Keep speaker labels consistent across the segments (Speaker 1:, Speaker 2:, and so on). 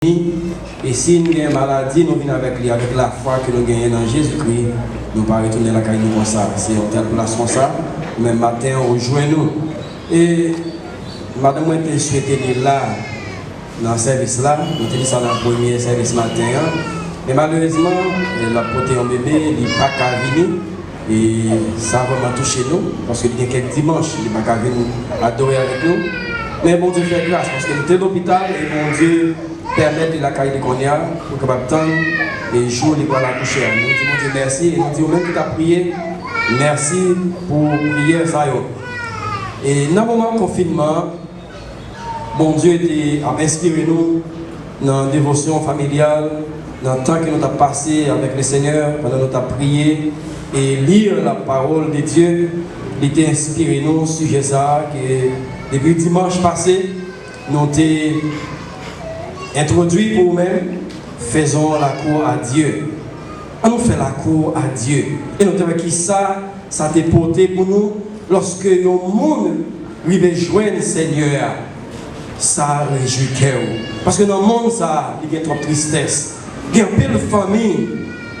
Speaker 1: Et si nous avons une maladie, nous venons avec la foi que nous gagnons dans Jésus-Christ. Nous ne pouvons pas retourner la caille comme ça. C'est une telle place comme ça. Même matin, rejoignez-nous. Et madame, moi, je souhaité aller là, dans ce service-là. Nous avons dit ça dans le premier service matin. Mais malheureusement, la portée en bébé, il n'est pas qu'à venir. Et ça a vraiment touché nous. Parce qu'il y a quelques dimanches, il n'est pas qu'à venir adorer avec nous. Mais bon Dieu fait grâce. Parce que nous sommes à l'hôpital et bon Dieu permettre de la caille de Konya pour que nous attendre et jour les la coucher. Nous disons Dieu merci et nous disons même que tu as prié, merci pour prier ça. Et dans le moment de confinement, bon Dieu a inspiré nous dans la dévotion familiale, dans le temps que nous avons passé avec le Seigneur, pendant que nous avons prié et lire la parole de Dieu. Il a inspiré nous sur ça que depuis dimanche passé, nous avons introduit pour nous-mêmes, faisons la cour à Dieu. On nous fait la cour à Dieu. Et nous avons qui ça t'a porté pour nous lorsque le monde lui joindre le Seigneur. Ça réjouit cœur. Parce que dans le monde, il y a trop de tristesse. Il y a une famille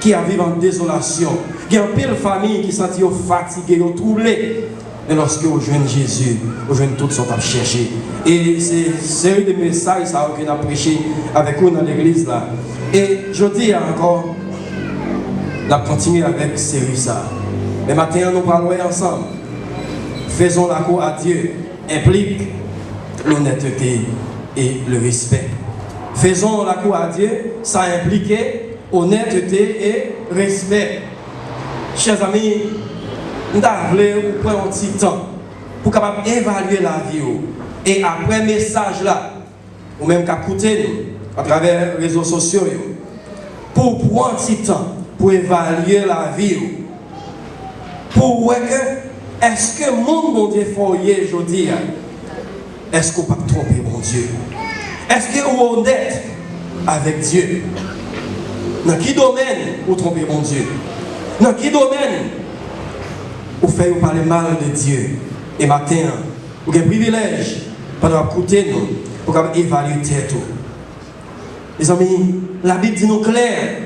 Speaker 1: qui vit en désolation. Il y a une famille qui sentit fatiguée, troublée. Mais lorsque vous joignez Jésus, vous joignez tout ce qu'on a cherché. Et c'est une série de messages qu'on a prêché avec vous dans l'église là. Et je dis encore, on va continuer avec cette série ça. Mais maintenant, nous parlons ensemble. Faisons la cour à Dieu implique l'honnêteté et le respect. Faisons la cour à Dieu, ça implique honnêteté et respect. Chers amis, nous avons prendre un petit temps pour capable évaluer la vie. Et après le message là, ou même écouter nous à travers les réseaux sociaux, pour prendre un petit temps pour évaluer la vie. Pour voir que, est-ce que mon bon Dieu foyer aujourd'hui, est-ce qu'on peut tromper mon Dieu? Est-ce que vous êtes honnête avec Dieu? Dans quel domaine vous trompez mon Dieu? Dans quel domaine vous faites parler mal de Dieu? Et matin, vous avez un privilège pendant écouter nous pour évaluer tout. Les amis, la Bible dit nous clair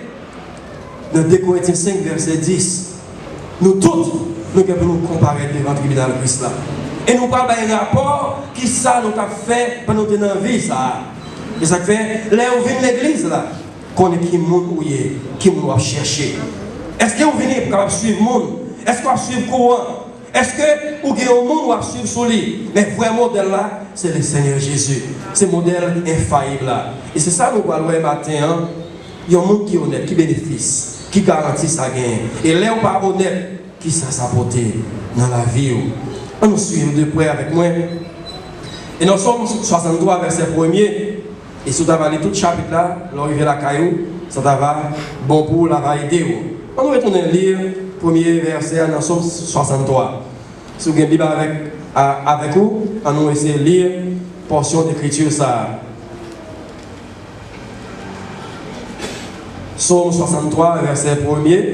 Speaker 1: dans 2 Corinthiens 5, verset 10. Nous tous, nous devons nous comparer devant le tribunal de Christ là. Et nous parlons d'un rapport qui ça nous a fait pendant notre vie. Ça. Et ça fait, là où vient l'église là, qu'on est qui monde qui nous a cherché. Est-ce que vous venez pour suivre le monde? Est-ce que vous suivez le courant? Est-ce que vous avez un monde qui suivre sur lui? Mais le vrai modèle là, c'est le Seigneur Jésus. C'est le modèle infaillible là. Et c'est ça que nous parlons le matin. Hein? Il y a un monde qui est honnête, qui bénéficie, qui garantit sa gain. Et là où pas honnête, qui ça s'apporter dans la vie. On nous suit de près avec moi. Et nous sommes 63 verset 1er. Et si vous avez tout le chapitre là, l'arrivée à la caillou, ça va bon pour la validée. On va retourner lire premier verset dans Somme 63. Si vous avez une Bible avec vous, on va essayer de lire portion d'écriture ça. Somme 63 verset 1er.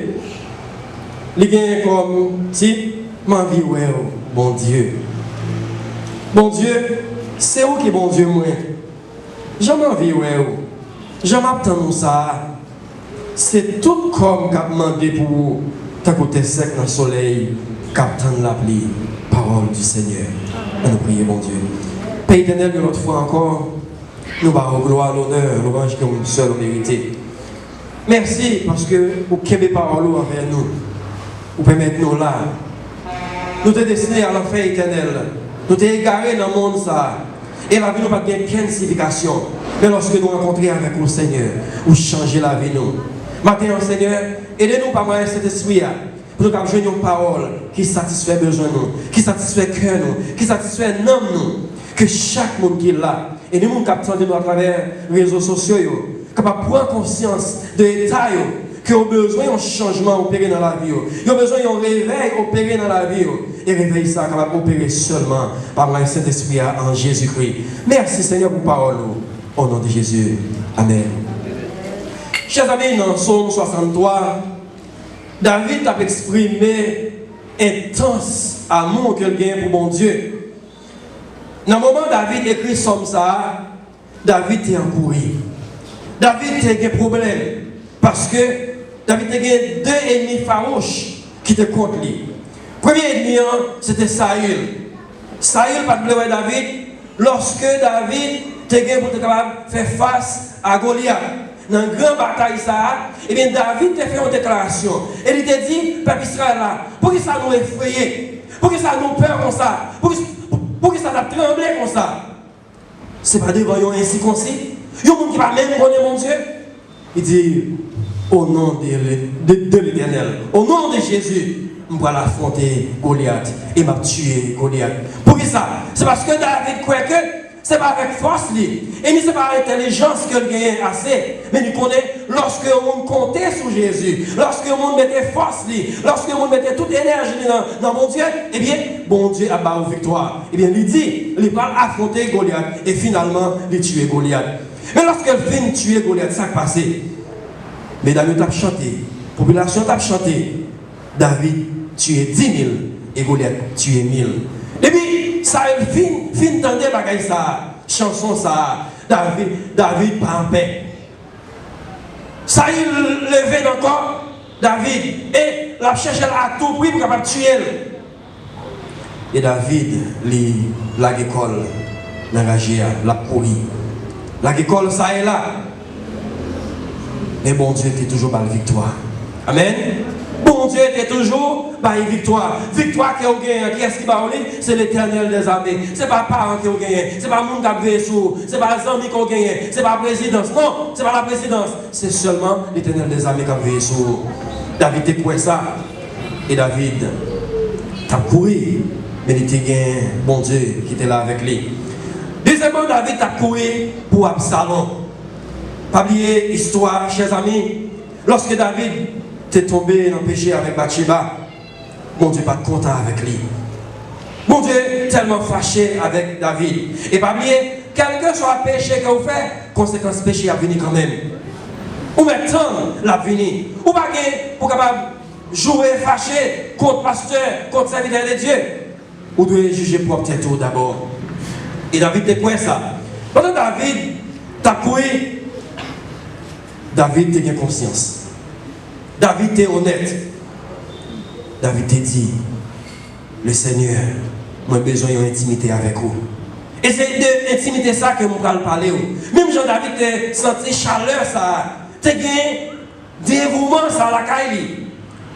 Speaker 1: Il y a comme titre, ma vie, ouais, bon Dieu. Bon Dieu, c'est où qui est bon Dieu, moi? J'aime envie, ouais, j'aime attendre ça. C'est tout comme qu'a demandé pour vous, ta côté sec dans le soleil, qu'attendre la pluie, parole du Seigneur. On nous prie, bon Dieu. Père éternel, une autre fois encore, nous avons gloire, l'honneur, l'orange que nous seul mérité. Merci parce que vous avez parole envers nous. Vous permettez nous là. Nous sommes destinés à l'enfer éternel. Nous sommes égarés dans le monde ça. Et la vie n'a pas de signification. Mais lorsque nous rencontrons avec le Seigneur, vous changez la vie nous. Maintenant, Seigneur, aidez-nous par moyen de cet esprit pour nous jouer une parole qui satisfait besoin nous, qui satisfait cœur nous, qui satisfait l'âme nous. Que chaque monde qui est là, et nous captons nous à travers les réseaux sociaux, capable de prendre conscience de détails qui ont besoin d'un changement opéré dans la vie. Ils ont besoin d'un réveil opéré dans la vie. Et réveil ça capable d'opérer seulement par le Saint-Esprit en Jésus-Christ. Merci Seigneur pour parole. Au nom de Jésus. Amen. Chers amis, dans Somme 63, David a exprimé intense amour qu'il gagne pour mon Dieu. Dans le moment où David écrit Somme ça, David est encouru. David a un problème. Parce que David a deux ennemis farouches qui te contre lui. Premier ennemi, c'était Saül. Saül pas de David lorsque David était pour faire face à Goliath. Dans une grande bataille, et bien David a fait une déclaration. Et il t'a dit, peuple Israël là, pour que ça nous effraie, pour que ça nous peur comme ça, pour que ça nous tremble comme ça. Ce n'est pas devant un ainsi concis. Il y a un monde qui va même connaître mon Dieu. Il dit, au nom de l'Éternel, au nom de Jésus, je vais affronter Goliath et m'a tué Goliath. Pour qui ça? C'est parce que David croit que ce n'est pas avec force, et ce n'est pas avec intelligence que le gagne assez. Mais il connaît lorsque on comptait sur Jésus, lorsque on mettait force, lorsque on mettait toute énergie dans mon Dieu, eh bien, bon Dieu a battu victoire. Eh bien, il dit, il va affronter Goliath et finalement, il tue Goliath. Mais lorsqu'il finit de tuer Goliath, ça a passé. Mesdames, ils ont chanté, la population a chanté, David tué 10 000 et Goliath tué 1000. Et puis, ça a fin d'entendre bagaille ça, chanson ça, David pas en paix. Ça a levé encore David et la cherché à tout prix pour capable tuer. Et David, la école, la courir. La école, ça est là. Mais bon Dieu était toujours par la victoire. Amen. Bon Dieu était toujours par la victoire. Victoire qui a gagné, qui est-ce qui va gagner? C'est l'Éternel des armées. Ce n'est pas parents qui ont gagné. Ce n'est pas le monde qui a gagné sous. Ce n'est pas les amis qui ont gagné. Ce n'est pas la présidence. Non, ce n'est pas la présidence. C'est seulement l'Éternel des armées qui a gagné sous. David était pour ça. Et David a couru. Mais il était gagné, bon Dieu, qui était là avec lui. Deuxièmement, David a couru pour Absalom. Pas oublier l'histoire, chers amis. Lorsque David est tombé dans le péché avec Bathsheba, mon Dieu pas content avec lui. Mon Dieu tellement fâché avec David. Et pas oublier, quel que soit le péché que vous faites, conséquence péché a venu quand même. Ou maintenant, la venir. Ou pas pour capable jouer fâché contre pasteur, contre serviteur de Dieu. Ou devez juger pour tête d'abord. Et David était pour ça. Pendant David, t'as couru. David était conscience. David était honnête. David te dit, le Seigneur, moi j'ai besoin d'une intimité avec vous. Et c'est de l'intimité ça que je vais parler. Même Jean-David te senti chaleur ça. Tu as gagné dévouement ça à la caille.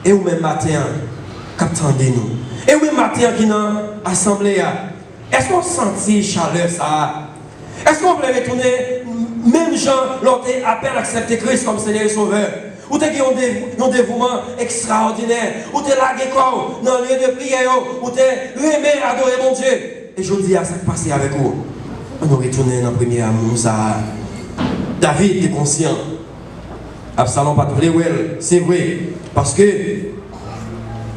Speaker 1: Et vous même matin, qu'attendez nous. Et vous même matin qui dans l'assemblée. Est-ce qu'on sentit chaleur ça? Est-ce qu'on peut retourner, même gens l'ont à peine accepté Christ comme Seigneur et Sauveur? Ou tu as un dévouement extraordinaire? Ou tu es là dans le lieu de prière? Ou tu es aimé, adoré mon Dieu? Et je dis à ça qui passe avec vous. On nous retourne dans le premier amour. David était conscient. Absalom pas de vrai, c'est vrai. Parce que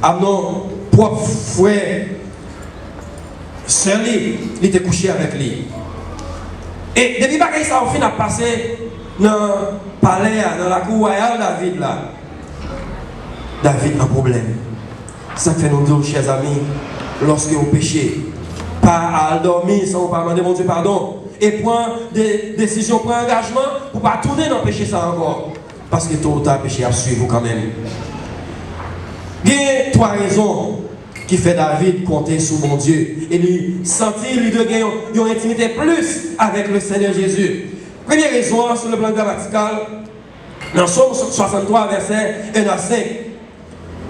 Speaker 1: Amnon, propre frère, seul, il était couché avec lui. Et depuis que ça au fin a passé dans le palais, dans la cour royale, David là. David a un problème. Ça fait nous dire, chers amis, lorsque vous péchez, pas à dormir sans pas demander mon Dieu pardon, et prendre des décisions, prendre un engagement pour ne pas tourner dans le péché ça encore. Parce que tôt ou tard, le péché a suivi vous quand même. Il y a 3 raisons qui fait David compter sur mon Dieu. Et lui sentir, lui de gagner une intimité plus avec le Seigneur Jésus. Première raison, sur le plan grammatical, dans Somme 63, verset 1 à 5.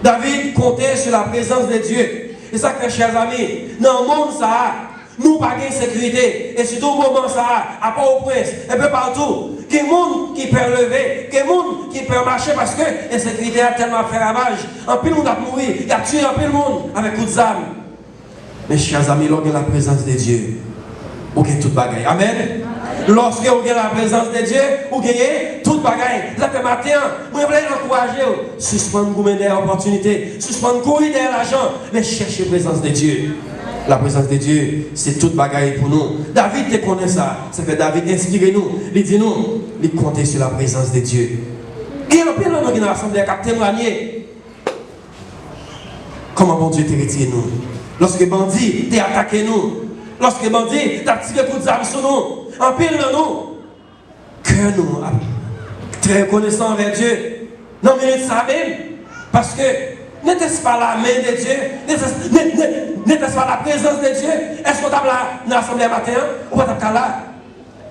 Speaker 1: David comptait sur la présence de Dieu. Et ça que, chers amis, dans le monde, ça nous pas de sécurité. Et surtout au moment, ça à Port-au-Prince, un peu partout. Il y a des gens qui peuvent lever, il y a des gens qui peuvent marcher parce que l'insécurité a tellement fait ravage. En plus, le monde a mouru, il a tué un peu le monde avec coup de âme. Mes chers amis, lorsque la présence de Dieu, vous gagnez toute bagaille. Amen. Lorsque vous gagnez la présence de Dieu, vous gagnez toute bagaille. C'est que matin, je voulais encourager, suspendre vous mener l'opportunité, suspendre courir derrière l'argent, mais chercher la présence de Dieu. La présence de Dieu, c'est toute bagaille pour nous. David te connaît ça. Ça fait David inspire nous. Il dit nous, il compte sur la présence de Dieu. Et le pire, nous, dans l'assemblée, qui a témoigné. Comment bon Dieu t'a retiré nous? Lorsque bandit t'a attaqué nous. Lorsque bandit t'a tiré coup de arme sur nous. En pile, nous, cœur nous très reconnaissant envers Dieu. Non, mais ça même, parce que n'était-ce pas la main de Dieu, n'était-ce pas la présence de Dieu? Est-ce qu'on t'a là dans l'assemblée matin ou pas là?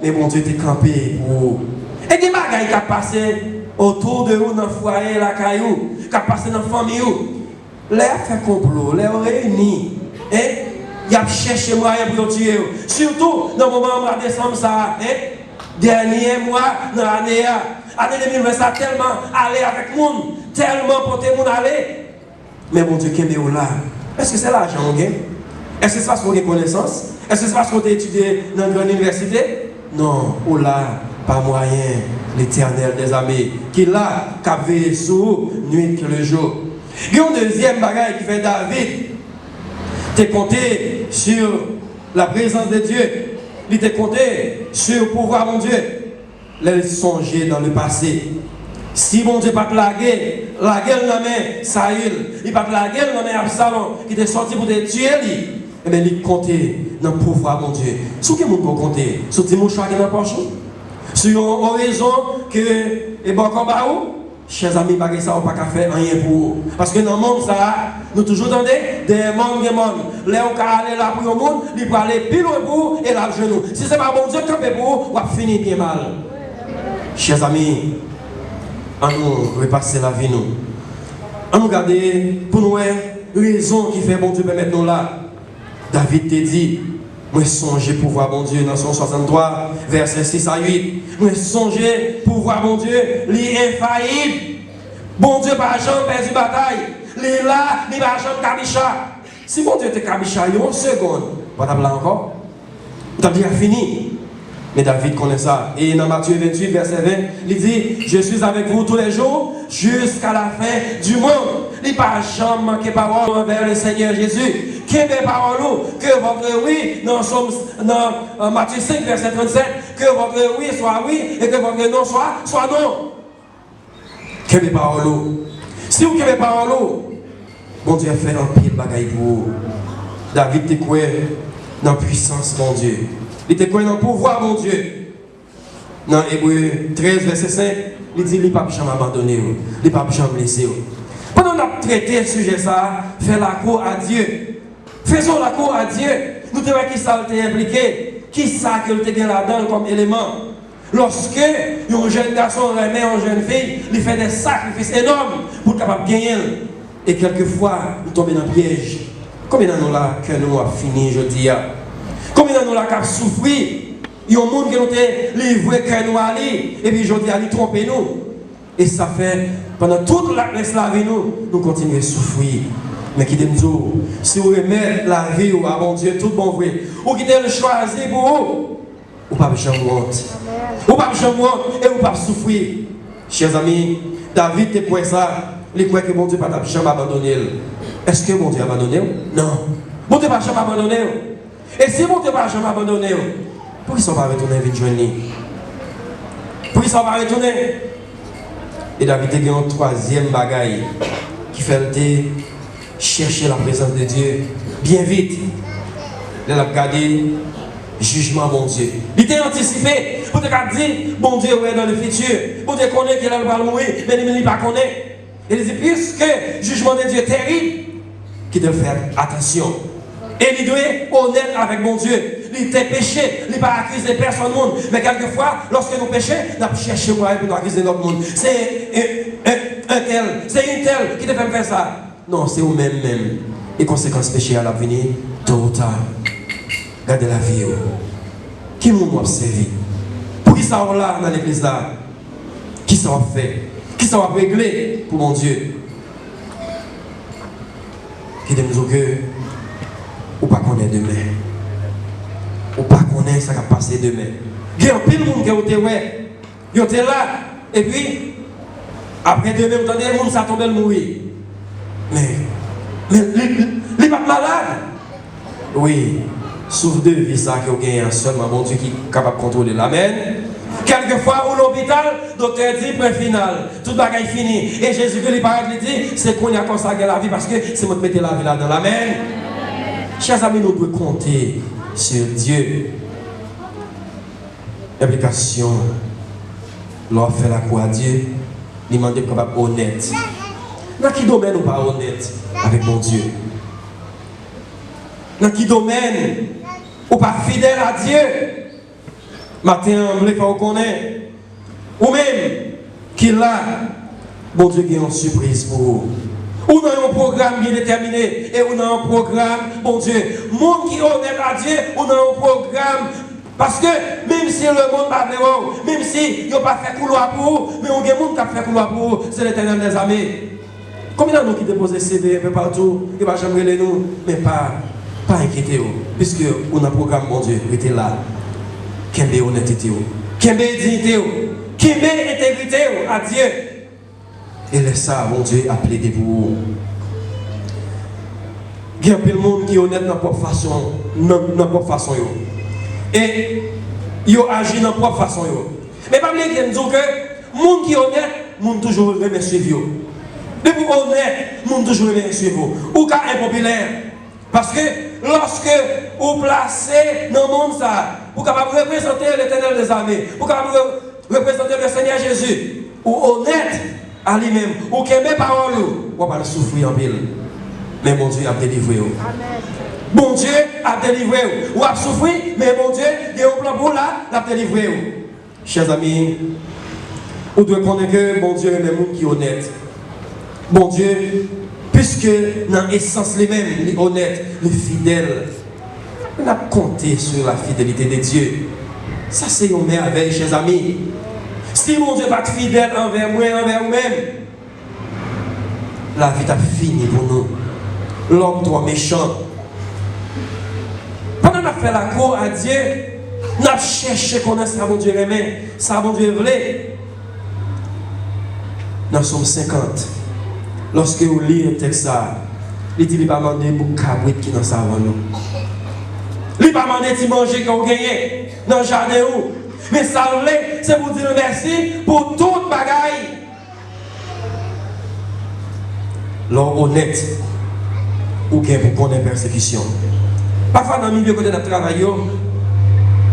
Speaker 1: Mais bon Dieu t'es campé pour. Et des bagailles qui a passé autour de vous dans le foyer, la caillou, qui a passé dans la famille. Les fait complot, les réunis. Il a cherché moyen pour tuer. Surtout dans le moment de décembre, ça, dernier mois, dans l'année 2020, ça a tellement allé avec le monde, tellement porté le monde aller. Mais bon Dieu, qu'est-ce que là? Est-ce que c'est l'argent qu'on gagne? Est-ce que c'est parce qu'on a connaissance? Est-ce que c'est parce qu'on a étudié dans une grande université? Non, ou là, pas moyen, l'Éternel des armées, qui là, qui a veillé sur nuit que le jour. Il y a un deuxième bagage qui fait David. Tu compté sur la présence de Dieu. Il t'a compté sur le pouvoir de Dieu. Les songer dans le passé. Si mon Dieu pas te laguer, la guerre dans la main, Saül, il pas te laguer dans la main Absalom, qui t'est sorti pour te tuer, eh bien, il comptait dans le pouvoir de Dieu. Sur quel monde peut compter? Sur tes mouchoirs qui sont dans la poche? Sur une raison que, et bon, comme chers amis, ça n'a pas faire rien pour vous. Parce que dans le monde, ça, nous toujours entendons des mondes. Là, on peut aller là pour le monde, il peut aller pile au bout et là, genou. Si ce n'est pas bon Dieu qui fait pour vous, on va finir bien mal. Chers amis, on nous repasser la vie, nous. On nous garder pour nous, raison qui fait bon Dieu permettre nous là. David te dit, moi songez pour voir bon Dieu dans son 63, verset 6 à 8. Moi songez pour voir bon Dieu, l'infaillible. Bon Dieu, pas jamais perdu bataille. Les là, il va jamais cabicha. Si bon Dieu te cabicha, il y a une seconde. Pas là encore. Tu as déjà fini. Mais David connaît ça. Et dans Matthieu 28, verset 20, il dit, je suis avec vous tous les jours jusqu'à la fin du monde. Il n'y a pas jamais manqué parole envers le Seigneur Jésus. Quelle parole que votre oui, dans Matthieu 5, verset 37, que votre oui soit oui et que votre non soit non. Quelle parole. Si vous avez parole, bon Dieu a fait un pile de bagaille pour vous. David te croit dans la puissance, mon Dieu. Il te croit dans le pouvoir, mon Dieu. Dans Hébreu 13, verset 5, il dit, il ne pas jamais abandonner, il ne pas jamais laisser. Pendant qu'on a traité le sujet, ça, faire la cour à Dieu. Faisons la cour à Dieu. Nous devons qui ça t'est impliqué, qui ça que tu es là-dedans comme élément. Lorsque un jeune garçon remet une jeune fille, il fait des sacrifices énormes pour être capable de gagner. Et quelquefois, nous tombons dans le piège. Combien d'années là que nous avons fini, je dis, combien d'années là qui avons souffert? Il y a un monde qui nous a livré que nous allons, et puis je dis, allez tromper nous. Et ça fait, pendant toute la vie, nous continuons à souffrir. Mais qui dit, si vous remettez la vie à bon Dieu, tout bon vrai, ou qui le choisir pour vous, ou pas jamais honte. Ou pas jamais honte et ou pas souffrir. Chers amis, David te croit ça, il croit que bon Dieu ne va jamais abandonner. Est-ce que bon Dieu a abandonné? Non. Bon Dieu ne va jamais abandonner. Et si bon Dieu ne va jamais abandonner, pourquoi il ne va pas retourner vite joindre? Pourquoi il ne va pas retourner? Et David a un troisième bagaille qui fait chercher la présence de Dieu bien vite. Il a regardé jugement bon Dieu. Il était anticipé pour te dire bon Dieu est dans le futur. Bon Dieu connaît qu'il va mourir, mais il ne pas connaît. Il dit puisque le jugement de Dieu est terrible, qu'il doit faire attention. Et il doit être honnête avec mon Dieu. Il était péché, il n'a pas accusé personne monde. Mais quelquefois, lorsque nous péchons, nous avons cherché pour nous accuser notre monde. C'est un tel, c'est une telle qui devait faire ça. Non, c'est vous-même. Et conséquences péché à l'avenir, tôt ou tard. Regardez la vie. Qui nous observe? Pour qui ça va là dans l'église là? Qui ça va faire? Qui ça va régler pour mon Dieu? Qui nous dit que ou pas qu'on est demain. Ou pas qu'on est ça qui va passer demain. Il y a un pile de monde qui est ouais. Il est là. Et puis, après demain, vous entendez le monde ça tombe le mourir. Mais il n'est pas malade. Oui. Sauf de vie ça qui a gagné seulement bon Dieu qui est capable de contrôler. Amen. Quelquefois, au l'hôpital, le docteur dit point final. Tout le bagage fini. Et Jésus, les paroles dit, c'est qu'on a consacré la vie parce que c'est moi qui mettais la vie là-dedans. Amen. Chers amis, nous devons compter sur Dieu. Implication L'on fait la cour à Dieu, il demande d'être capable honnête. Dans quel domaine ou pas honnête avec mon Dieu? Dans quel domaine ou pas fidèle à Dieu? Matin, on veut connaître. Ou même, qu'il a, bon Dieu, il y a une surprise pour vous. Ou dans un programme bien déterminé, et ou dans un programme, bon Dieu, monde qui est honnête à Dieu, ou dans un programme. Parce que même si le monde va venir, même si il n'a pas fait couloir pour vous, mais on a des gens qui ont fait couloir pour vous, c'est l'Éternel des armées. Combien de nous qui déposent CD un peu partout, qui ne va jamais les nous, mais pas inquiétez-vous, puisque on a un programme, mon Dieu, qui était là. Qui est honnêteté, qui est dignité, qui est intégrité à Dieu. Et laisse ça, mon Dieu, à plaider pour vous. Il y a plein de monde qui est honnête dans leur propre façon. Et ils agissent dans leur propre façon. Mais pas oublier que nous disons que les gens qui sont honnêtes, les gens toujours remettent suivre. Les gens honnêtes, les gens toujours remettent suivre. Ou cas impopulaire. Parce que lorsque vous placez dans le monde ça, vous êtes capable de représenter l'Éternel des armées, vous êtes capable de représenter le Seigneur Jésus, ou honnête à lui-même, ou qui aime parole, vous va souffrir en pile. Mais mon Dieu a délivré. Bon Dieu a délivré. Ou a souffert, mais mon Dieu, il y a un plan pour là, il a délivré. Chers amis, vous devez connaître que bon Dieu est le monde qui est honnête. Bon Dieu, puisque dans l'essence lui-même, il est honnête, il est fidèle. On a compté sur la fidélité de Dieu. Ça, c'est une merveille, chers amis. Si mon Dieu n'est pas fidèle envers moi, envers vous-même, la vie a fini pour nous. L'homme trop méchant. Pendant qu'on a fait la cour à Dieu, on a cherché qu'on a ça, mon Dieu aimé, ça, mon Dieu voulait. Dans Somme 50, lorsque vous lisez le texte, il dit qu'il va demander pour cabrit qui dans sa avant nous. Il va demander de manger qu'on gagne dans le jardin. Mais ça voulait, c'est pour dire merci pour toute bagaille. L'homme honnête, ou bien pour qu'on ait persécution. Parfois dans le milieu de notre travail,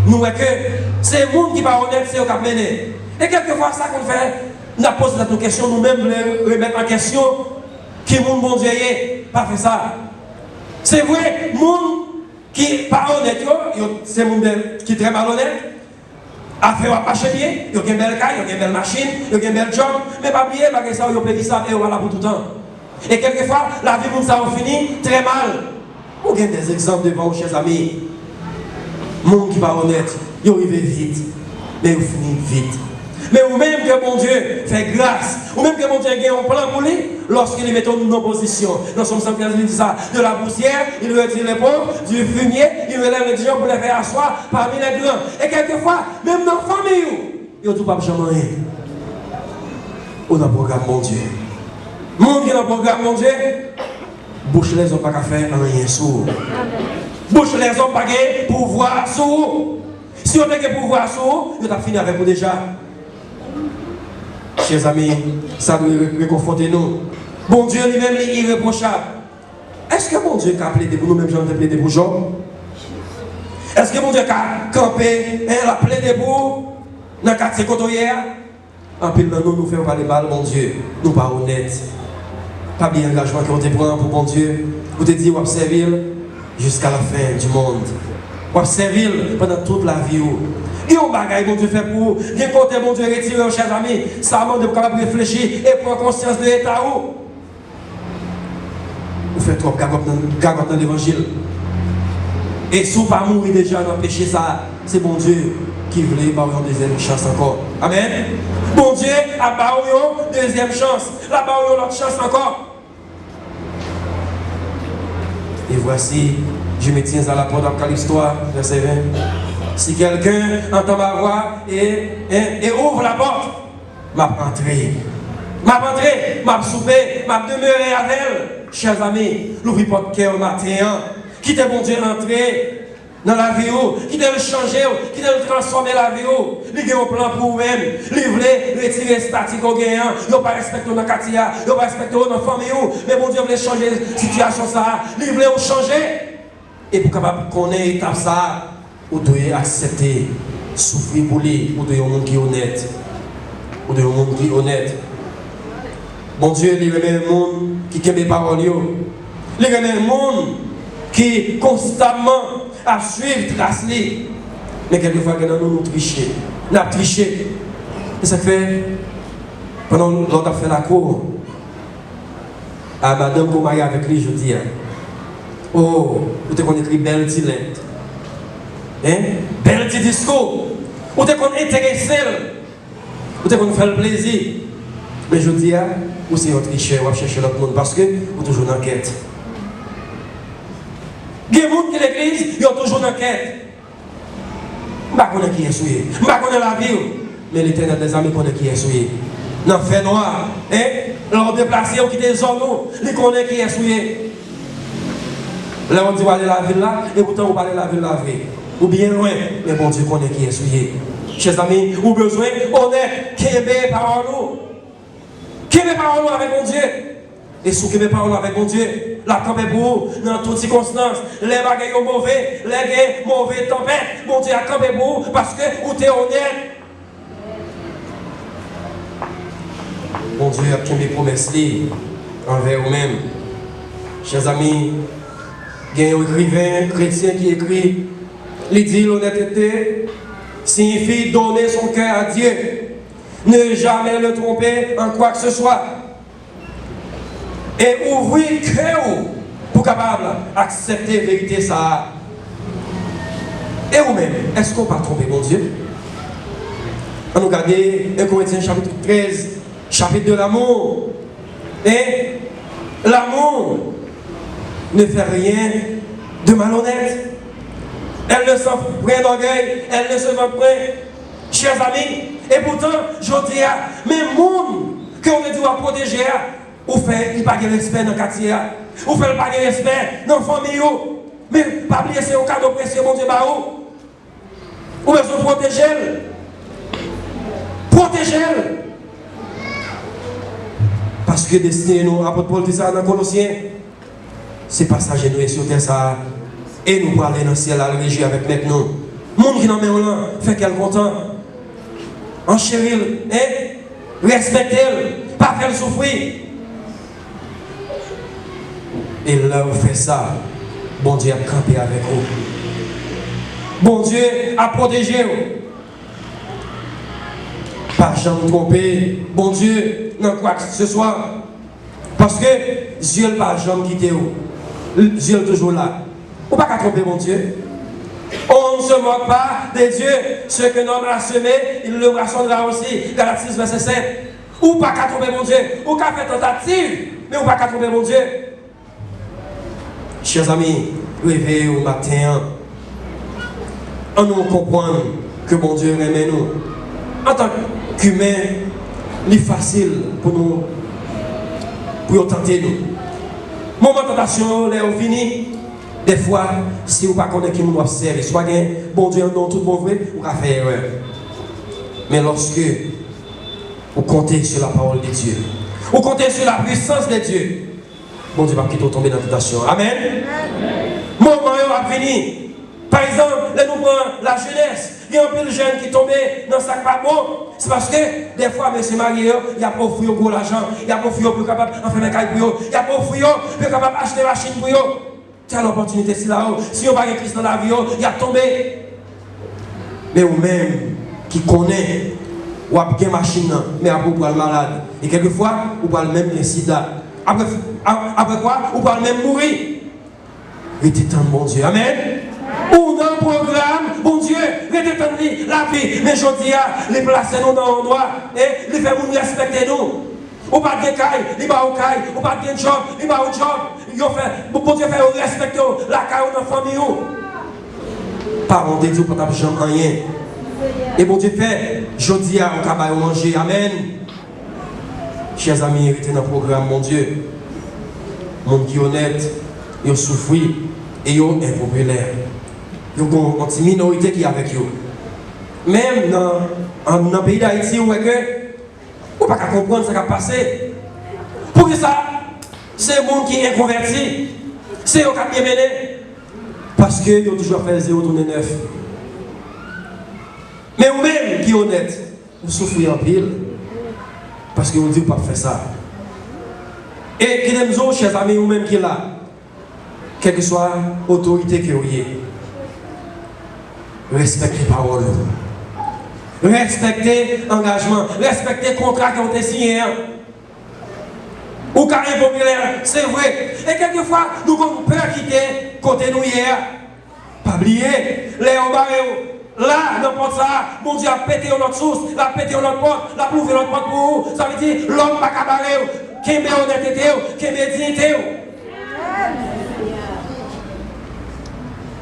Speaker 1: nous voyons que c'est le monde qui n'est pas honnête, c'est eux qui ont mené. Et quelquefois, ça qu'on fait, nous posons cette question, nous-mêmes nous remettre en question qui est le monde bon Dieu est, pas fait ça. C'est vrai, le monde qui n'est pas honnête, c'est le monde qui est très malhonnête. Affaire pas chez bien, il y a une belle caille, il y a une belle machine, il y a une belle job, mais pas oublier, parce que ça, il y a payé ça et voilà pour tout le temps. Et quelquefois, la vie pour ça finit très mal. Vous avez des exemples devant vous, chers amis. Le monde qui n'est pas honnête, il arrive vite, mais il finit vite. Mais vous-même que mon Dieu fait grâce, ou même que mon Dieu a un plan pour lui, lorsqu'il met en opposition, dans son 115, il dit ça, de la poussière, il retire les pauvres, du fumier, il relève les gens pour les faire asseoir parmi les grands. Et quelquefois, même dans la famille, il n'y a tout pas jamais rien. On a un programme, mon Dieu. Le monde qui a un programme, mon Dieu, bouche les hommes pas qu'à faire rien sourd. Bouche les hommes pas qu'à pouvoir sourd. Si on a qu'à pouvoir sourd, on a fini avec vous déjà. Chers amis, ça doit réconforter nous. Bon Dieu lui-même est irréprochable. Est-ce que mon Dieu a plaidé pour nous-mêmes, j'en ai plaidé pour Job? Est-ce que mon Dieu a campé, a plaidé pour dans le quartier côtoyère? En pile, nous faisons pas les balles, mon Dieu. Nous pas honnêtes. Pas bien engagement qu'on te prend pour mon Dieu. Vous te dites, vous servir jusqu'à la fin du monde. Vous servir pendant toute la vie. Et on bagaille, mon Dieu, fait pour vous. Bien côté, mon Dieu, retirez, chers amis. Ça demande de capable réfléchir et prendre conscience de l'état où. Vous faites trop gagote dans l'évangile. Et si vous ne pas mourir déjà dans le péché, ça, c'est mon Dieu qui voulait avoir une deuxième chance encore. Amen. Bon Dieu a barré une deuxième chance. La barré une autre chance encore. Et voici, je me tiens à la porte d'Apocalypse 3, verset 20. Si quelqu'un entend ma voix et ouvre la porte, m'a entré. M'a entré, m'a soupé, m'a demeuré avec elle. Chers amis, l'ouvrir porte cœur matin. Quittez bon Dieu entrer dans la vie, quittez le changer, quittez le transformer la vie. Il y a un plan pour vous-même. Il voulait retirer statique au gagnant. Il ne pas respecter nos quartiers, il ne pas respecter nos familles. Mais bon Dieu voulait changer la situation. Il voulait changer. Et pour capable connaître l'étape ça, vous devez accepter, souffrir pour lui, vous devez être un monde qui est honnête. ou de un monde qui est honnête. Bon Dieu, il remet un monde qui aime les paroles. Il remet un monde qui constamment à suivre, tracer. Mais quelquefois, nous trichons. Nous avons triché. Et ça fait, pendant l'autre a fait la cour, à madame pour marier avec lui, je dis, oh, vous avez écrit belle petite lettre. Hein? Belle petit discours. Vous avez intéressé. Vous avez fait le plaisir. Mais je dis, vous êtes un tricheur, vous cherchez l'autre monde parce que vous êtes toujours en enquête. Il y a des gens qui l'église, ils ont toujours en enquête. Je ne sais pas qui est souillé. Je ne sais pas la vie. Mais l'Éternel des amis connaît qui est souillé. Dans le fait noir, hein? L'on déplacé, on quitte les zones, ils connaissent qui est souillé. Là, on dit, on va aller la ville là, et pourtant, on va aller la ville la vie. Ou bien loin, mais bon Dieu connaît qui est souillé. Chers amis, ou besoin, on est qui est par nous. Qui est par nous avec mon Dieu. Et si vous avez parlé avec mon Dieu, la campagne pour vous, dans toutes circonstances, les bagailles sont mauvais, les mauvais tempêtes, mon Dieu a campé pour vous parce que vous êtes honnête. Mon Dieu a pris mes promesses envers vous-même. Chers amis, il y a un écrivain chrétien qui écrit, il dit l'honnêteté signifie donner son cœur à Dieu, ne jamais le tromper en quoi que ce soit. Et ouvrir le cœur pour capable accepter la vérité ça. Et vous-même, est-ce qu'on va tromper mon Dieu? On nous regarde 1 Corinthiens chapitre 13, chapitre de l'amour. Et l'amour ne fait rien de malhonnête. Elle ne s'en prend d'orgueil, elle ne se vend pas. Chers amis, et pourtant, je dis, mais monde qu'on a dû protéger, ou fait il pas de respect dans le quartier, ou fait pas de respect dans la famille, mais pas oublier c'est un cadeau précieux, mon Dieu, ou besoin de protéger. Protéger. Parce que destiné nous, apôtre Paul dit ça dans Colossiens, c'est passager nous et sur terre ça, et nous pour aller dans le ciel à le réjouir avec maintenant. Monde qui n'en met là, fait qu'elle content. Enchérir, respecter, pas faire souffrir. Et là, vous faites ça. Bon Dieu a campé avec vous. Bon Dieu a protégé vous. Pas jamais tromper. Bon Dieu, non quoi que ce soit. Parce que Dieu n'a pas jamais quitté vous. Dieu est toujours là. Vous ne pouvez pas tromper mon Dieu. On ne se moque pas de Dieu. Ce que l'homme a semé, il le rassemblera aussi. Galates 6, verset 7. Ou pas qu'à tromper mon Dieu. Ou qu'à faire tentative. Mais ou pas qu'à tromper mon Dieu. Chers amis, réveillez au matin. On nous comprend que mon Dieu aime nous. En tant qu'humain, il est facile pour nous, pour tenter nous. Moment de tentation, là où fini. Des fois, si vous ne connaissez pas qui nous observe, soit bon Dieu, non, tout bon vrai, vous pouvez faire erreur. Mais lorsque vous comptez sur la parole de Dieu, vous comptez sur la puissance de Dieu, bon Dieu va quitter tomber dans la tentation. Amen. Moment va venir. Par exemple, là nous prenons la jeunesse. Il y a un peu de jeunes qui tombent dans le sac pas bon. C'est parce que des fois, monsieur marié, il y a pas offert pour l'argent, il y a pas offert pour capable de faire un caille pour eux, il y a pas offert pour capable d'acheter une machine pour eux. Tu as l'opportunité si là-haut. Si on n'a pas de Christ dans la vie, il y a tombé. Mais vous-même qui connaît, ou a bien machine, mais après vous le malade. Et quelquefois, vous pouvez même le sida. Après quoi, vous pouvez même mourir. Rétendez bon Dieu. Amen. Ou dans le programme, bon Dieu, rétendez la vie. Mais je dis, les placer nous dans l'endroit et les faire nous respecter nous. Ou pas de caille, il va au caille, ou pas de job, il va au job. Bon Dieu fait respecter la caille dans la famille. Parents de Dieu pour ta jambe rien. Et bon Dieu fait, je dis à un travail manger. Amen. Chers amis, rétez dans le programme, mon Dieu. Monde qui est honnête, ils souffrent et ils sont impopulaires. Ils ont une minorité qui est avec eux. Même dans le pays d'Haïti, où est-ce que vous ne pouvez pas comprendre ce qui a passé. Pour que ça, c'est le monde qui est inconverti. C'est eux qui ont bien mené. Parce qu'ils ont toujours fait 0 tourner 9. Mais vous-même qui est honnête, vous souffrez en pile. parce que vous dites pas faire ça. Et qui aime chers amis, ou même qui est là, quelle que soit l'autorité que vous ayez, respectez les paroles. Respectez l'engagement. Respectez le contrat qui ont été signé. Ou carré populaire, c'est vrai. Et quelquefois, nous avons peur de quitter côté nous hier. Pas oublier, les barreaux. Là, n'importe ça, mon Dieu a pété notre source, a pété notre porte, a prouvé notre porte pour vous. Ça veut dire, l'homme pas cabaret, qui est honnêteté, qui est dignité.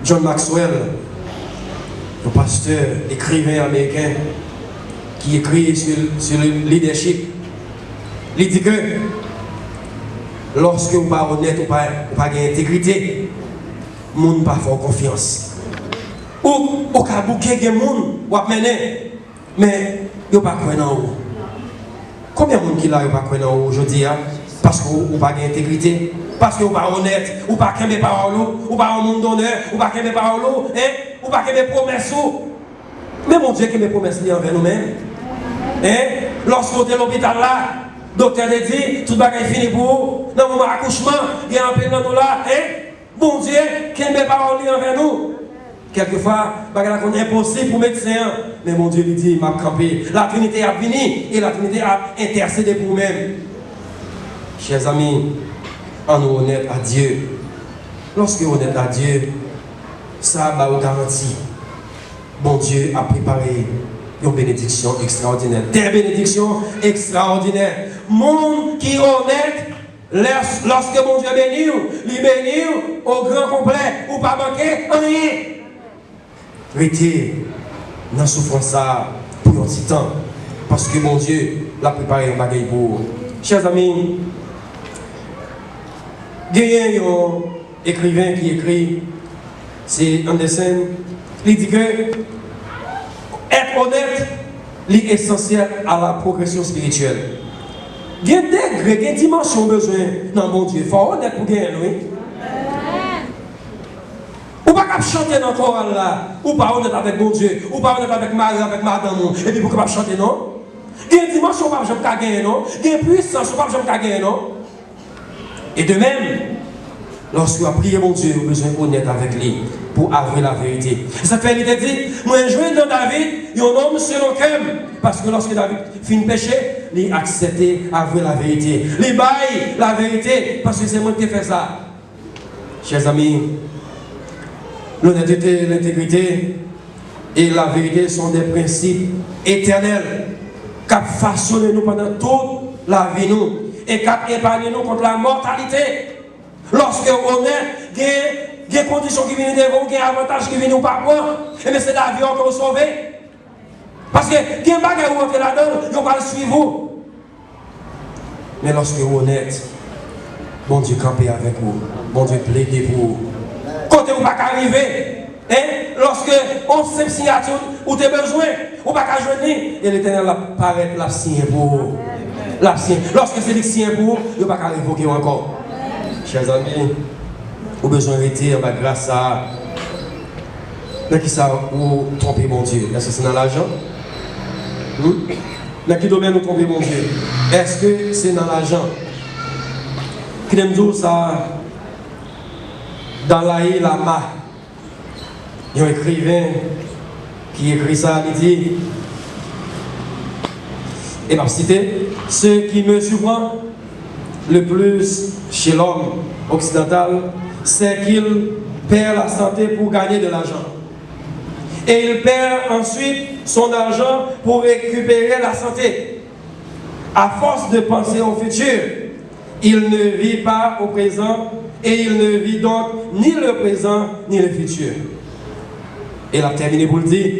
Speaker 1: John Maxwell, le pasteur, écrivain américain, qui écrit sur le leadership, il dit que lorsque vous n'êtes pas honnête, vous n'avez pas d'intégrité, le monde n'a pas fort confiance. Ou au cas où il y a des gens qui ont mené, mais ils n'ont pas cru en vous. Combien de gens qui n'ont pas cru en vous aujourd'hui? Parce que vous n'avez pas d'intégrité, parce que vous n'êtes pas honnête, vous n'avez pas qu'un parole, vous n'avez pas un monde d'honneur, vous n'avez pas qu'un parole, vous n'avez pas qu'un promesses. Mais mon Dieu, que mes promesses envers nous-mêmes. Lorsqu'on est à l'hôpital là, le docteur a dit, tout le monde est fini pour vous. Dans mon accouchement, il y a un peu dans nous là. Mon Dieu, que mes paroles envers nous. Quelquefois, c'est impossible pour le médecin. Mais mon Dieu lui dit, il m'a campé. La Trinité a fini et la Trinité a intercédé pour nous-mêmes. Chers amis, en nous honnête à Dieu. Lorsque vous honnête à Dieu, ça va vous garantir. Bon Dieu a préparé une bénédiction extraordinaire. Des bénédictions extraordinaires. Monde qui est honnête, lorsque mon Dieu bénit, il bénit au grand complet, ou pas manquer rien. Restez dans la souffrance pour un petit temps. Parce que mon Dieu l'a préparé un bagage pour vous. Chers amis, il y a un écrivain qui écrit, c'est Anderson, il dit que être honnête est essentiel à la progression spirituelle. Il y a des degrés, il y a des dimensions besoin dans mon Dieu. Il faut être honnête pour gagner, oui. Ou pas chanter dans le choral là, ou pas honnête avec mon Dieu, ou pas honnête avec Marie, avec madame, et puis pourquoi pas chanter, non? Il y a une dimension où je ne peux pas gagner, non? Il y a une puissance où je ne peux pas gagner, non? Et de même, lorsque vous priez mon Dieu, vous avez besoin d'être honnête avec lui pour avouer la vérité. Ça fait il dit, moi je joue dans David, il y a un homme selon cœur. Parce que lorsque David finit péché, il a accepté avouer la vérité. Il baille la vérité parce que c'est moi qui ai fait ça. Chers amis, l'honnêteté, l'intégrité et la vérité sont des principes éternels qui ont façonné nous pendant toute la vie nous et qui ont épargné nous contre la mortalité. Lorsque on est, il y a des conditions qui viennent devant, il y a des avantages qui viennent pas prendre, et c'est la vie qu'on sauve. Parce que il y a des bagages où vous entrez là-dedans, ils va le suivre. Mais lorsque vous êtes honnête, bon Dieu camper avec vous, bon Dieu plaider pour vous. Quand vous ne pouvez pas arriver, lorsque on sait signature ou tu as besoin, ou pas qu'à joindre, et l'Éternel apparaît la signe pour vous. Lorsque c'est le signe pour vous, il ne peut pas révoquer encore. Chers amis, vous avez besoin d'arrêter grâce à. Dans qui ça vous tromper mon Dieu? Est-ce que c'est dans l'argent? Dans quel domaine vous trompez mon Dieu? Est-ce que c'est dans l'argent? Qui aime dire ça? Dans l'Aïe Lama, il y a un écrivain qui écrit ça, il dit, et m'a cité, ce qui me surprend le plus chez l'homme occidental, c'est qu'il perd la santé pour gagner de l'argent. Et il perd ensuite son argent pour récupérer la santé. À force de penser au futur, il ne vit pas au présent et il ne vit donc ni le présent ni le futur. Et il a terminé pour le dire,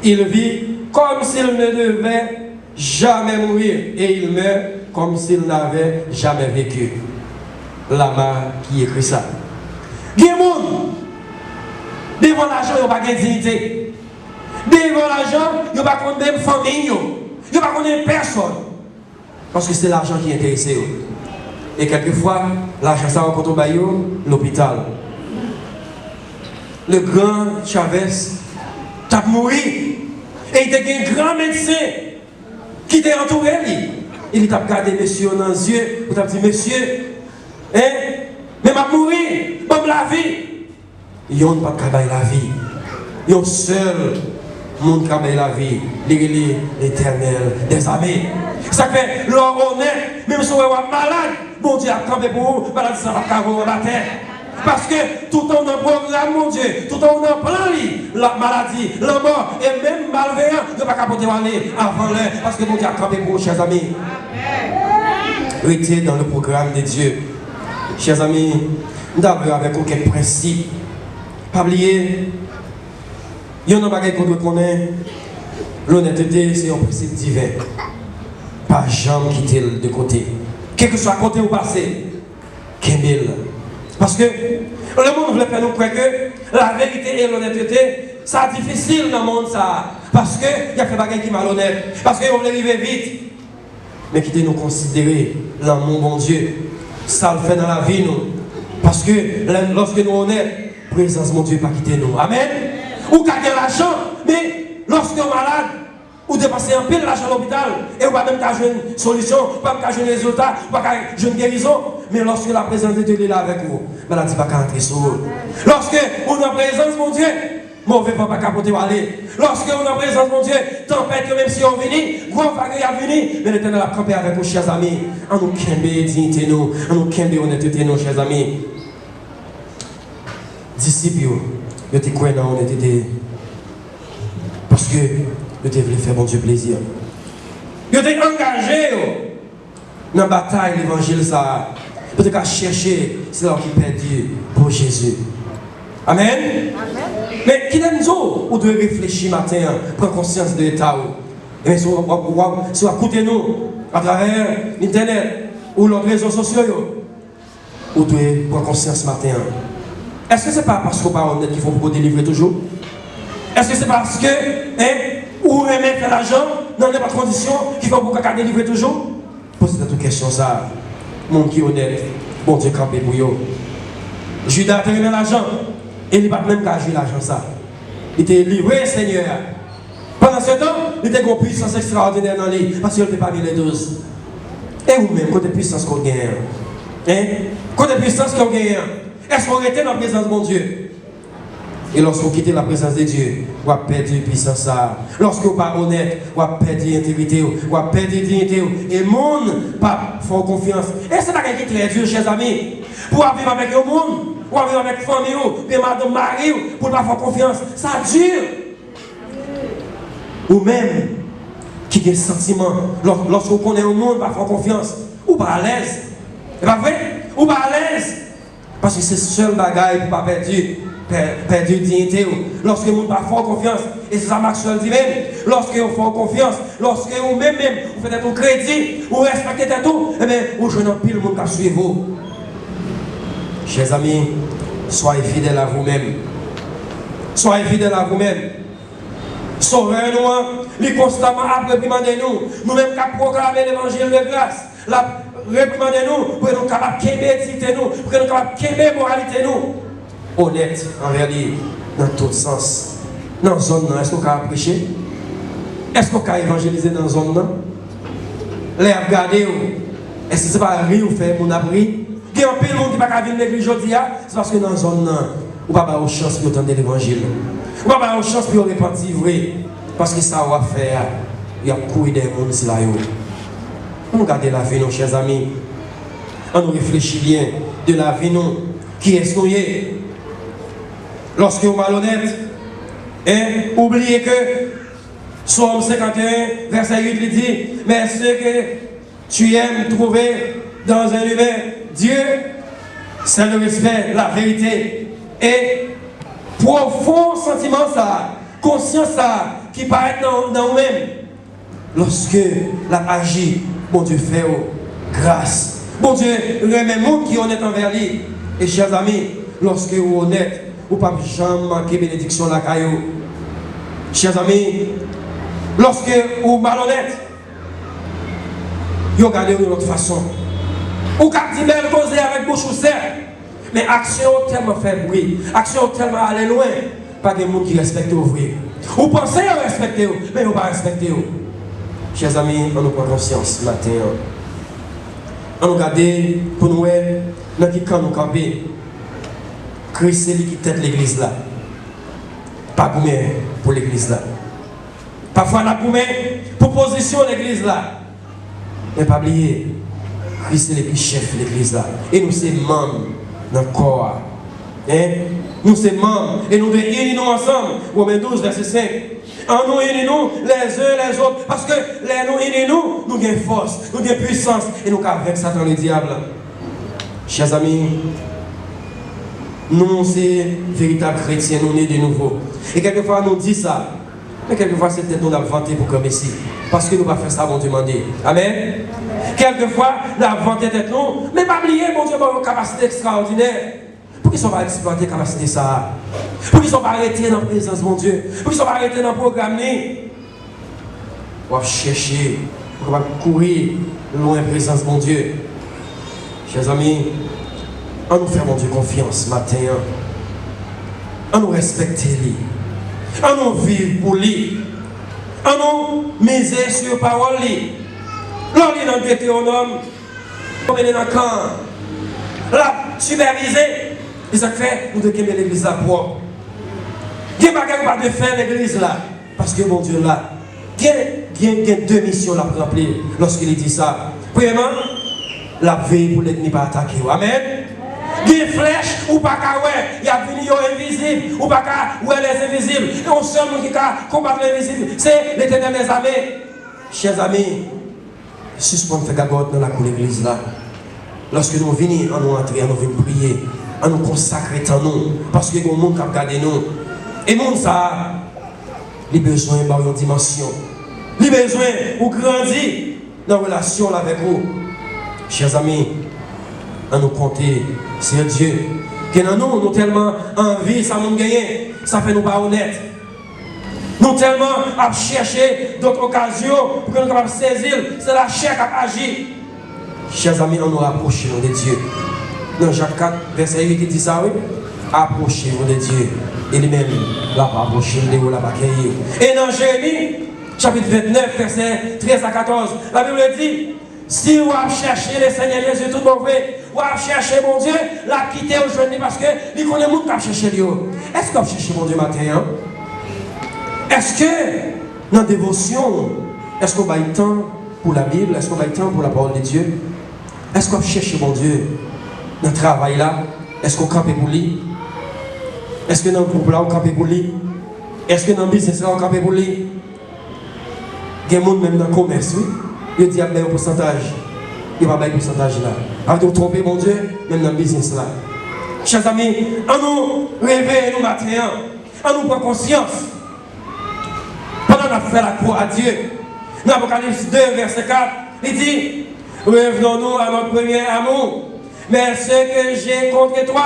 Speaker 1: il vit comme s'il ne devait jamais mourir et il meurt comme s'il n'avait jamais vécu. Lama qui écrit ça. Gémoun, devant l'argent, il n'y a pas de dignité. Devant l'argent, il n'y a pas de même famille, il n'y a pas de personne. Parce que c'est l'argent qui est intéressé. Et quelquefois, l'argent ça rencontre au baillot, l'hôpital. Le grand Chavez a mouru. Et il était un grand médecin qui était entouré. il t'a regardé monsieur dans les yeux, il t'a dit, monsieur, hein, mais m'a mourir, bon la vie. Il n'y a pas de travail la vie. Il y a un seul monde qui a la vie, l'Éternel des armées. Ça fait, l'or honnête, même si on est malade, bon Dieu a campé pour vous, malade ça va carreau la terre. Parce que tout le temps on a programme, mon Dieu, tout le temps on a plan, la maladie, la mort, et même malveillant, ne pas capoter aller avant l'heure, parce que mon Dieu a campé pour vous, chers amis. Restez dans le programme de Dieu. Chers amis, nous avons avec aucun principe. Pas oublier, il y a un bagage qu'on doit connaître. L'honnêteté, c'est un principe divin. Pas jamais quitter de côté. Quel que soit côté ou passé, Kemil. Parce que le monde veut faire nous croire que la vérité et l'honnêteté, c'est difficile dans le monde ça. Parce qu'il y a fait des bagages qui sont malhonnêtes. Parce qu'on veut arriver vite. Mais quittez nous considérer l'amour bon Dieu. Ça le fait dans la vie nous. Parce que lorsque nous sommes honnêtes, présence mon Dieu pas quitter nous. Amen. Ou gagner l'argent, mais lorsque vous êtes malade, ou dépasser un peu l'argent à l'hôpital, et vous n'avez même pas jouer une solution, pas jouer un résultat, pas jouer une guérison, mais lorsque la présence de Dieu est là avec vous, la maladie va pas entrer sur vous. Lorsque vous êtes en présence, mon Dieu, mauvais va pas capoter ou aller. Lorsque vous êtes en présence, mon Dieu, tempête, même si on vient, grand vague est venu, mais l'Éternel a campé avec vous, chers amis. En nous kembe dignité, nous, en nous kembe honnêteté, nous, chers amis. Disciples, ils étaient quoi dans l'honnêteté? Parce que ils voulaient faire bon Dieu plaisir. Ils étaient engagés dans la bataille de l'évangile. Ils étaient chercher ceux qui perdu pour Jésus. Amen. Amen. Mais qui nous on doit réfléchir matin, prendre conscience de l'état. Et si vous écoutez nous à travers Internet ou les réseaux sociaux, vous devez prendre conscience matin. Est-ce que ce n'est pas parce qu'on n'est pas honnête qu'il faut vous délivrer toujours? Est-ce que c'est parce que vous aimez faire l'argent dans n'importe quelle condition qu'il faut vous délivrer toujours? Posez cette question ça. Mon qui est honnête, bon Dieu campé pour vous. Judas a aimé l'argent et il n'a pas même qu'à jouer l'argent ça. Il était livré, Seigneur. Pendant ce temps, il était une puissance extraordinaire dans lui parce qu'il n'était pas mis les 12. Et vous-même, côté puissance qu'on gagne. Côté puissance qu'on gagne. Est-ce qu'on était dans la présence de mon Dieu? Et lorsqu'on quitte la présence de Dieu, on va perdre la puissance. Lorsque vous n'êtes pas honnête, on va perdre l'intégrité, on va perdre la dignité. Et le monde ne pas faire confiance. Et c'est là qui est très dur, chers amis. Pour vivre avec le monde, pour vivre avec la famille, pour madame Marie, pour ne pas faire confiance. Ça dure. Ou même, qui a des sentiments, lorsqu'on connaît le monde, pas faire confiance, ou pas à l'aise. C'est pas vrai? Ou pas à l'aise. Parce que c'est le seul bagage pour ne pas perdre dignité. Lorsque vous n'avez pas fort confiance, et c'est ça Maxwell dit même, lorsque vous faites confiance, lorsque vous même vous faites un crédit, vous respectez tout, eh bien, vous jouez dans pile le monde qui suit vous. Chers amis, soyez fidèles à vous-même. Soyez fidèles à vous-même. Sauvez-nous, les constamment à réprimander nous. Nous-mêmes qui proclamer l'évangile de grâce. Réprimandez-nous pour que nous soyons capables de méditer nous, pour que nous soyons capables de moralité nous. Honnête, en réalité, dans tout sens. Dans la zone, est-ce qu'on peut prêcher? Est-ce qu'on peut évangéliser dans la zone? Les regarder, est-ce que ce n'est pas rire ou faire mon abri? Il y a un peu de monde qui ne peut pas venir à l'église aujourd'hui, c'est parce que dans la zone, on ne peut pas avoir chance pour entendre l'évangile. On ne peut pas avoir chance pour repentir vrai. Parce que ça va faire, il y a courir des mondes ici là. On regarde la vie, nos chers amis. On nous réfléchit bien de la vie, nous. Qui est-ce qu'on est? Lorsque vous êtes malhonnête, oubliez que Somme 51, verset 8, il dit, mais ce que tu aimes trouver dans un humain, Dieu, c'est le respect, la vérité. Et profond sentiment, ça, conscience, ça, qui paraît dans nous-mêmes. Lorsque la agit, bon Dieu fait grâce. Bon Dieu remet le monde qui est honnête envers lui. Et chers amis, lorsque vous êtes honnête, vous ne pouvez jamais manquer bénédiction la caillou. Chers amis, lorsque vous êtes malhonnête, vous regardez de l'autre façon. Vous avez dit belle cause avec bouche ou serre. Mais action tellement fait bruit, action tellement aller loin, pas de monde qui respecte vous. Vous pensez à respecter, mais vous ne pas respecter. Chers amis, on nous prend conscience ce matin. On nous regarde pour nous, dans qui camp nous camper. Christ, c'est lui qui tête l'église là. Pas pour pour l'église là. Parfois, on a pour position l'église là. Mais pas oublier, Christ, c'est le chef de l'église là. Et nous, c'est membres dans le corps. Hein? Nous, c'est membres. Et nous devons unir nous ensemble. Romains 12, verset 5. En nous unissons les uns les autres. Parce que les nous unissons, nous avons force, nous avons puissance. Et nous avons avec Satan le diable. Chers amis, nous, c'est véritables chrétiens, nous nés de nouveau. Et quelquefois, nous disons ça. Mais quelquefois, c'est peut-être nous l'avons vanté pour comme ici. Parce que nous ne pouvons pas faire ça, mon Dieu demandé. Amen. Quelquefois, nous l'avons vanté tête nous. Mais pas oublier, mon Dieu, nos capacités extraordinaires. Pour qu'ils ne soient pas exploités capacité ça. Pour qu'ils ne soient pas arrêtés dans la présence, mon Dieu. Pour qu'ils ne soient pas arrêtés dans le programme. On va chercher, on va courir loin de la présence, mon Dieu. Chers amis, on nous fait, mon Dieu, confiance ce matin. On nous respecte lui. On nous vit pour lui. On nous miser sur la parole lui. L'on est dans le Deutéronome, on est dans le camp. Là, supervisé. Et ça fait, nous devons aimer l'église là propre. Il n'y a pas de faire l'église là. Parce que mon Dieu là, il y a deux missions là pour remplir lorsqu'il dit ça. Premièrement, la veille pour l'ennemi pas attaquer. Amen. Il y a une flèche ou pas qu'à ouais. Il y a venu invisible ou pas qu'à ouais les invisibles. Et on seul qui peut combattre l'invisible. C'est l'Éternel des armées. Chers amis, suspend fait gagote dans la cour de l'église là. Lorsque nous venons, on nous entrer, on nous venons prier. À nous consacrer en nous, parce que le monde qui a regardé nous. Et le monde, ça, il a besoin d'une dimension. Il a besoin de grandir dans la relation avec vous. Chers amis, à nous compter sur Dieu. Que dans nous, nous avons tellement envie, ça nous gagne, ça fait nous pas honnêtes. Nous avons tellement à chercher d'autres occasions pour que nous puissions saisir. C'est la chair qui a agi. Chers amis, on nous rapproche de Dieu. Dans Jacques 4, verset 8, il dit ça, oui. Approchez-vous de Dieu. Et lui-même, là, pas approcher de vous, là, pas cueillir. Et dans Jérémie, chapitre 29, verset 13 à 14, la Bible dit, si vous cherchez le Seigneur Jésus tout mauvais, vous cherchez mon Dieu, la quitter aujourd'hui parce que il connaît le monde qui a cherché Dieu. Est-ce que vous cherchez mon Dieu matin? Hein? Est-ce que dans la dévotion, est-ce qu'on va y temps pour la Bible? Est-ce qu'on va y temps pour la parole de Dieu? Est-ce qu'on cherche mon Dieu? Dans le travail là, est-ce qu'on campe pour lui? Est-ce que dans le groupe là, on campe pour lui? Est-ce que dans le business là, on campe pour lui? Il y a des gens même dans le commerce, oui. Il dit qu'il y a un pourcentage. Il n'y a pas de pourcentage là. Avant de tromper mon Dieu, même dans le business là. Chers amis, on nous réveille nous matin, on nous prend conscience. Pendant qu'on a fait la croix à Dieu, dans l'Apocalypse 2, verset 4, il dit, revenons-nous à notre premier amour. Mais ce que j'ai contre toi,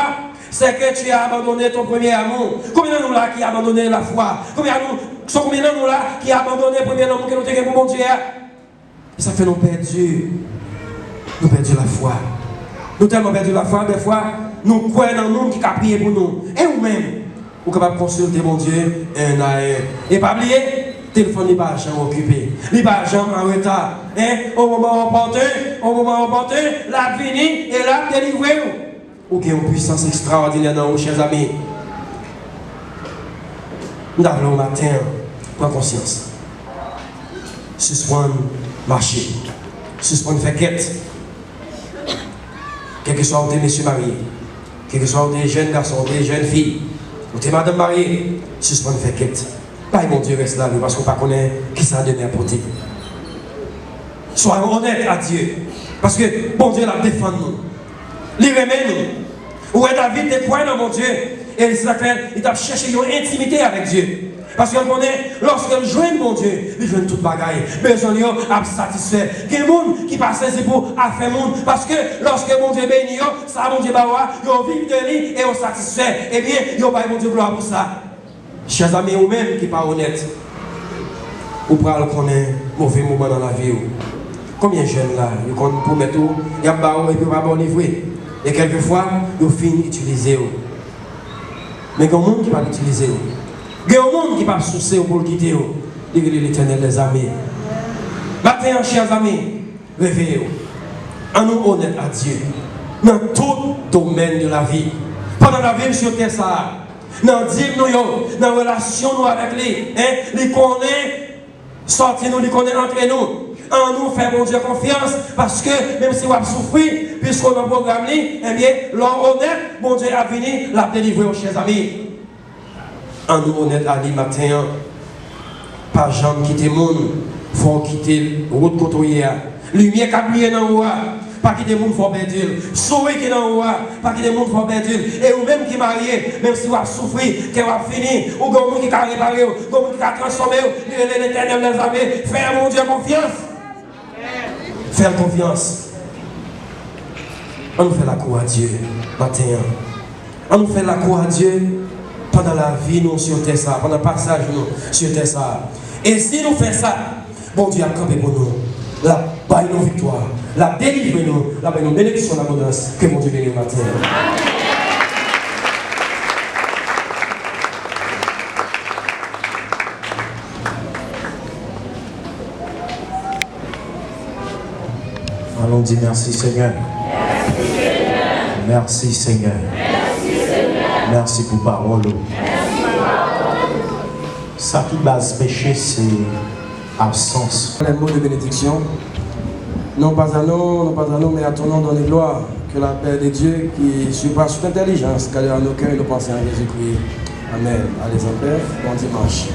Speaker 1: c'est que tu as abandonné ton premier amour. Combien de nous là qui a abandonné la foi? Combien de nous là qui a abandonné le premier amour que nous avons pour mon Dieu? Et ça fait nous perdu. Nous perdu la foi. Nous tellement perdu la foi, des fois, nous croyons dans le monde qui a prié pour nous. Et nous-mêmes, nous sommes capables de consulter mon Dieu un à un. Et pas oublier, le téléphone n'est pas jamais occupé. Il n'est pas jamais en retard. Hein? Au moment opportun, la fini et la délivré. Ou qu'il y a une puissance extraordinaire dans nos chers amis. Nous avons le matin, prends conscience. Suspendre marcher. Suspendre faire quête. Quel que soit des messieurs mariés, quel que soit des jeunes garçons, des jeunes filles, ou des madames mariées, suspendre faire quête. Pas mon Dieu reste là, parce qu'on ne connaît pas qui ça a donné à porter. Soyons honnêtes à Dieu. Parce que bon Dieu l'a défendu nous. Il remet nous. Où est David des points dans mon Dieu? Et il a cherché une intimité avec Dieu. Parce qu'on connaît, lorsqu'on joue mon Dieu, il joue toute bagaille. Besoin de satisfait. Il y a des gens qui passent pour faire monde. Parce que lorsque mon Dieu bénit, ça mon Dieu bawa, ils vivent de lui et on satisfait. Eh bien, ils n'ont pas mon Dieu gloire pour ça. Chers amis, ou même qui ne sont pas honnêtes, ou pour connaître mauvais moment dans la vie. Combien de jeunes là, ils promettent tout, il y a pas et puis pas bon livrer. Et quelquefois, ils finissent d'utiliser. Mais il y a des gens qui ne peuvent pas l'utiliser. Il y a des gens qui ne peuvent pas soucier pour le quitter. Il y a l'Éternel des armées. Matin, chers amis, réveillez-vous. En nous honnête à Dieu. Dans tout domaine de la vie. Pendant la vie sur terre, ça. Dans la relation avec lui. Il connaît, sortir nous, il connaît entre nous. En nous, faire mon Dieu confiance. Parce que même si on a souffert, puisqu'on a un programme, eh bien, l'homme honnête, mon Dieu a venu la délivrer aux chers amis. En nous honnête à lui matin. Pas jamais quitter le monde. Il faut quitter la route côtoyée. Lumière qui a brillé dans le haut. Pas quitter le monde, il faut perdre. Sauver qui est dans le haut. Pas quitter le monde, il faut perdre. Et vous même qui marié, même si vous avez souffert, que vous avez fini, ou que vous qui avez réparé, ou que vous qui avez transformé, l'éternel les amis, faire mon Dieu confiance. Faire confiance. On nous fait la cour à Dieu matin. On nous fait la cour à Dieu pendant la vie nous sur terre ça, pendant le passage nous sur terre ça. Et si nous faisons ça, bon Dieu a campé pour nous. La baille nos victoires, la délivre nous, la baille nos bénédictions d'abondance. Que mon Dieu bénisse matin.
Speaker 2: Allons dire merci Seigneur. Merci Seigneur. Merci pour parole. Ça qui base péché, c'est absence.
Speaker 1: Les mots de bénédiction, non pas à nous, mais à ton nom donner gloire. Que la paix de Dieu qui surpasse toute intelligence, qu'elle est en nos cœurs et nos pensées en Jésus-Christ. Amen. Allez en paix, bon dimanche.